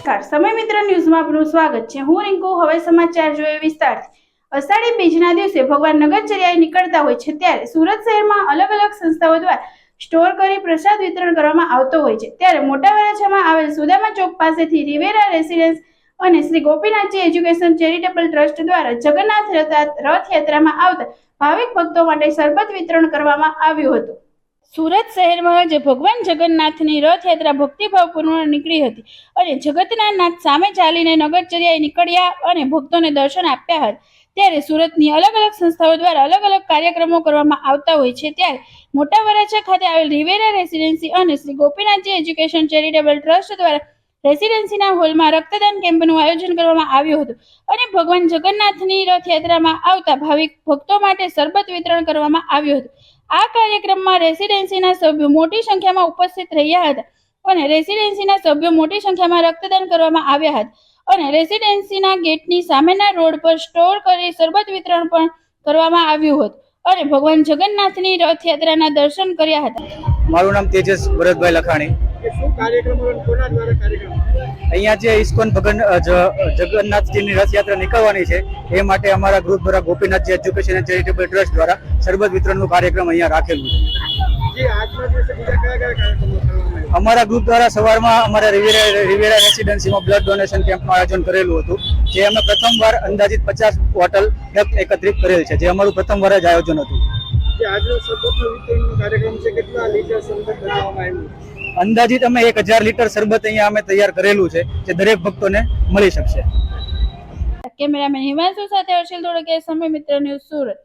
નમસ્કાર, સમય મિત્ર ન્યૂઝમાં આપનું સ્વાગત છે। હું રિંકુ। હવે સમાચાર જોઈએ વિસ્તારથી। અષાઢી બીજના દિવસે ભગવાન નગરચર્યાએ નીકળતા હોય છે ત્યારે સુરત શહેરમાં અલગ અલગ સંસ્થાઓ દ્વારા સ્ટોર કરી પ્રસાદ વિતરણ કરવામાં આવતો હોય છે। ત્યારે મોટા વરાછામાં આવેલ સુદામા ચોક પાસેથી રિવેરા રેસિડેન્સ અને Shri Gopinathji education charitable trust દ્વારા જગન્નાથ રથયાત્રામાં આવતા ભાવિક ભક્તો માટે શરબત વિતરણ કરવામાં આવ્યું હતું। સુરત શહેરમાં આજે ભગવાન જગન્નાથની રથયાત્રા ભક્તિભાવપૂર્ણ નીકળી હતી અને જગતના નાથ સામે ચાલીને નગરચર્યાએ નીકળ્યા અને ભક્તોને દર્શન આપ્યા હતા। ત્યારે સુરતની અલગ અલગ સંસ્થાઓ દ્વારા અલગ અલગ કાર્યક્રમો કરવામાં આવતા હોય છે। ત્યારે મોટા વરાછા ખાતે આવેલ રિવેરા રેસિડેન્સી અને Shri Gopinathji education charitable trust દ્વારા રેસિડેન્સીના હોલમાં રક્તદાન કેમ્પનું આયોજન કરવામાં આવ્યું હતું અને ભગવાન જગન્નાથની રથયાત્રામાં આવતા ભાવિક ભક્તો માટે શરબત વિતરણ કરવામાં આવ્યું હતું। આ કાર્યક્રમમાં રેસિડેન્સીના સભ્યો મોટી સંખ્યામાં ઉપસ્થિત રહ્યા હતા અને રેસિડેન્સીના સભ્યો મોટી સંખ્યામાં રક્તદાન કરવામાં આવ્યા હતા અને રેસિડેન્સીના ગેટની સામેના રોડ પર સ્ટોર કરી શરબત વિતરણ પણ કરવામાં આવ્યું હતું અને ભગવાન જગન્નાથની રથયાત્રાના દર્શન કર્યા હતા। મારું નામ તેજસ ભરતભાઈ લખાણી। અહીંયા જે ઇસ્કોન જગન્નાથજીની રથયાત્રા નીકળવાની છે એ માટે અમારા ગ્રુપ દ્વારા Gopinathji education and charitable trust દ્વારા શરબત વિતરણનું કાર્યક્રમ અહીંયા રાખેલું છે। અમારા ગ્રુપ દ્વારા સવારમાં અમારા રિવેરા રેસિડેન્સીમાં બ્લડ ડોનેશન કેમ્પનું આયોજન કરેલું હતું, જે અમે પ્રથમવાર અંદાજિત 50 બોટલ રક્ત એકત્રિત કરેલ છે, જે અમારું પ્રથમવાર જ આયોજન હતું। અંદાજિત અમે 1000 લીટર શરબત અહીંયા અમે તૈયાર કરેલું છે, જે દરેક ભક્તોને મળી શકશે। કેમેરામેન હિમાંશુ સાથે હર્ષિલ ધોળકિયા, સમય મિત્ર ન્યૂઝ, સુરત।